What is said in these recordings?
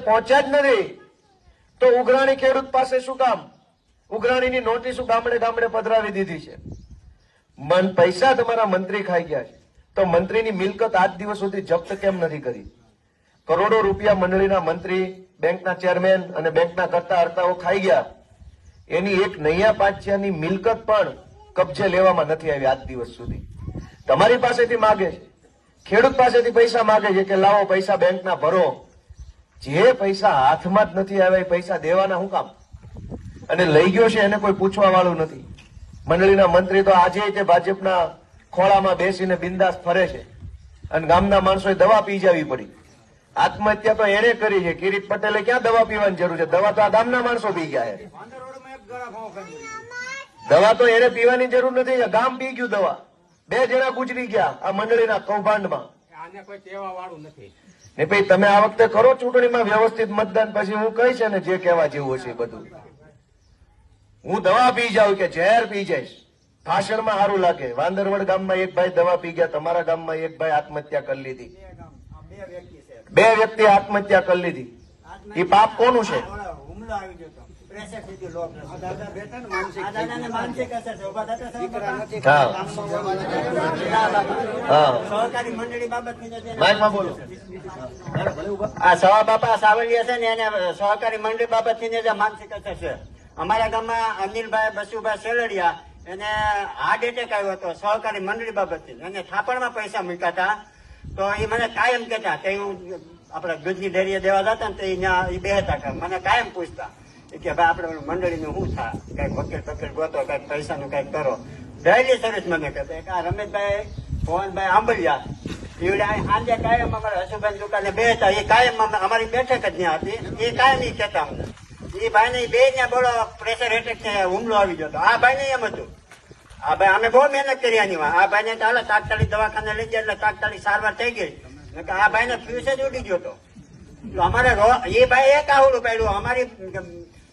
પહોંચ્યા જ નથી તો ઉઘરાણી ખેડૂત પાસે શું કામ? ઉઘરાણીની નોટિસો ગામડે ગામડે પધરાવી દીધી છે. પૈસા તમારા મંત્રી ખાઈ ગયા છે તો મંત્રીની મિલકત આજ દિવસ સુધી જપ્ત કેમ નથી કરી? કરોડો રૂપિયા મંડળીના મંત્રી, બેંકના ચેરમેન અને બેંકના કરતા હર્તાઓ ખાઈ ગયા. એની એક નૈયા પાંચિયાની મિલકત પણ કબજે લેવામાં નથી આવી આજ દિવસ સુધી. તમારી પાસેથી માગે છે, ખેડૂત પાસેથી પૈસા માગે છે કે લાવો પૈસા બેંકના ભરો. જે પૈસા હાથમાં જ નથી આવ્યા એ પૈસા દેવાના શું કામ? અને લઈ ગયો છે એને કોઈ પૂછવા વાળું નથી. મંડળીના મંત્રી તો આજે તે ભાજપના ખોળામાં બેસીને બિંદાસ ફરે છે અને ગામના માણસોએ દવા પી જવી પડી. આત્મહત્યા તો એને કરી છે. કિરીટ પટેલે ક્યાં દવા પીવાની જરૂર છે? દવા તો આ ગામના માણસો પી ગયા છે. દવા તો એને પીવાની જરૂર નથી, ગામ પી ગયું દવા. 2 જણા ગુજરી ગયા આ મંડળીના કૌભાંડમાં. ને ભાઈ તમે આ વખતે કરો ચૂંટણીમાં વ્યવસ્થિત મતદાન, પછી હું કહીશ ને જે કહેવા જેવું હશે બધું. હું દવા પી જાઉં કે ઝેર પી જઈશ, ભાષણમાં સારું લાગે. વાંદરવડ ગામમાં એક ભાઈ દવા પી ગયા, તમારા ગામમાં એક ભાઈ આત્મહત્યા કરી લીધી. 2 વ્યક્તિ આત્મહત્યા કરી લીધી. એ પાપ કોનું છે? આ સવા બાપા સાવલિયા છે ને એને સહકારી મંડળી બાબતની જે માનસિક અસર છે. અમારા ગામમાં અનિલભાઈ બસુભાઈ સેલડિયા એને હાર્ટ એટેક આવ્યો હતો સહકારી મંડળી બાબતથી. એને થાપણમાં પૈસા મૂક્યા હતા તો એ મને કાયમ કહેતા કે હું આપડે દૂધની ડેરીએ દેવા જતા ને તો એ બેહતા મને કાયમ પૂછતા કે ભાઈ આપડે મંડળીનું શું થાય, કઈક વકીલ પકીલ ગોતો, કઈક પૈસાનું કઈક કરો. ડેલી સર્વિસ મને કહેતા. આ રમેશભાઈ પવનભાઈ આંબલિયા એવડે સાંજે કાયમ અમારા હસુભાઈ દુકાને બેહતા. એ કાયમ અમારી બેઠક જ ત્યાં હતી. એ કાયમ એ કહેતા અમને. એ ભાઈ ને બે ને બોલો પ્રેશર એટેક હુમલો આવી ગયો. આ ભાઈ ને એમ હતું. આ ભાઈ અમે બહુ મહેનત કરી આની. આ ભાઈ ને ચાલો તાત્કાલિક દવાખાને લઈ ગયા એટલે તાત્કાલિક સારવાર થઈ ગઈ. આ ભાઈ ને ફ્યુઝ જ ઉડી ગયો હતો. અમારે એ ભાઈ એક આવડું પડ્યું. અમારી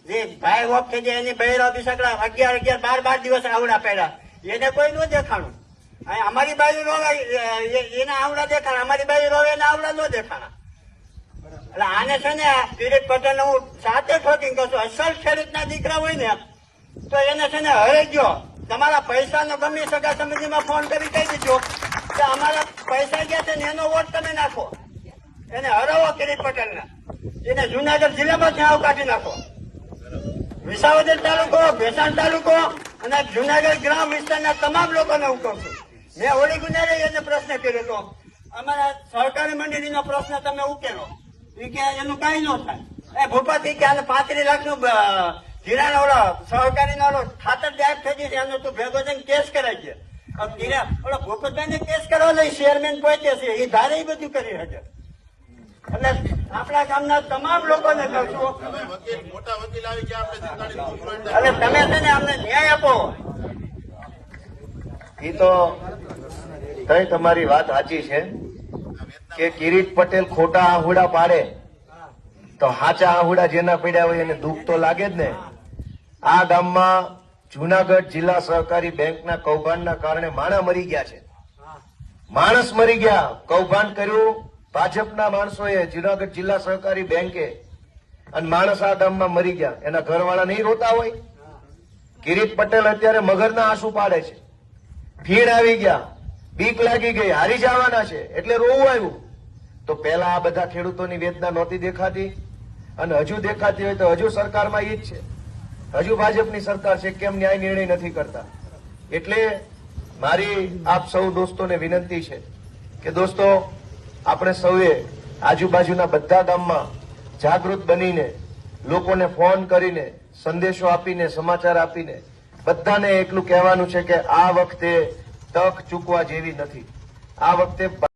જે ભાઈ ઓફ થઈ જાય એની બહેરા બિસકડા 11 12 દિવસ આવડા પડ્યા. એને કોઈ ન દેખાણું. અમારી બાજુ રોવાય એના આવડા દેખાણા, અમારી બાજુ રોવે એના આવડા ન દેખાણા. એટલે આને છે ને કિરીટ પટેલ હું સાથે ઠોકીને કહું છું, અસલ ખેડૂતના દીકરા હોય ને તો એને છે ને હરે ગયો. તમારા પૈસાનો ગમે સગા સમિતિમાં ફોન કરી કહી દીધો કે અમારા પૈસા ગયા છે ને એનો વોટ તમે નાખો. એને હરાવો કિરીટ પટેલને. એને જુનાગઢ જિલ્લામાં ત્યાં કાઢી નાખો. વિસાવદર તાલુકો, ભેસાણ તાલુકો અને જુનાગઢ ગ્રામ વિસ્તારના તમામ લોકોને હું કહું છું. મેં હોળી ગુનારે એને પ્રશ્ન કર્યો હતો, અમારા સહકારી મંડળીનો પ્રશ્ન તમે ઉકેલો. એ કે એનું કઈ ન થાય. એ ભૂપાથી કે આને 35 લાખનું જીરાનો ઓલો સહકારીનો ઓલો ખાતર ગાયબ થઈ ગયું છે એનો તું ભેગો થઈને કેસ કરાય છે. ઓલો ભૂપતભાઈ ને કેસ કરવા લઈ ચેરમેન પહોંચે છે. એ ધારે એ બધું કરી શકે. એટલે આપણા ગામના તમામ લોકોને કહું છું, એટલે તમે છે ને અમને ન્યાય આપો. એ તો કઈ તમારી વાત સાચી છે કે કિરીટ પટેલ ખોટા આહુડા પાડે તો હાચા આહુડા જેના પડ્યા હોય એને દુઃખ તો લાગે જ ને. આ ગામમાં જુનાગઢ જિલ્લા સહકારી બેંકના કૌભાંડના કારણે માણસ મરી ગયા છે. માણસ મરી ગયા. કૌભાંડ કર્યું ભાજપના માણસોએ જુનાગઢ જિલ્લા સહકારી બેંકે અને માણસ આ ગામમાં મરી ગયા. એના ઘરવાળા નહીં રોતા હોય? કિરીટ પટેલ અત્યારે મગરના આંસુ પાડે છે. ફીણ આવી ગયા, બીક લાગી ગઈ, હારી જવાના છે એટલે રોવું આવ્યું. તો પેલા આ બધા ખેડૂતોની વેદના નહોતી દેખાતી અને હજુ દેખાતી હોય તો હજુ સરકારમાં એ જ છે. હજુ ભાજપની સરકાર છે, કેમ ન્યાય નિર્ણય નથી કરતા? એટલે મારી આપ સૌ દોસ્તોને વિનંતી છે કે દોસ્તો આપણે સૌએ આજુબાજુના બધા ગામમાં જાગૃત બનીને લોકોને ફોન કરીને સંદેશો આપીને સમાચાર આપીને બધાને એટલું કહેવાનું છે કે આ વખતે તક ચૂકવા જેવી નથી. આ વખતે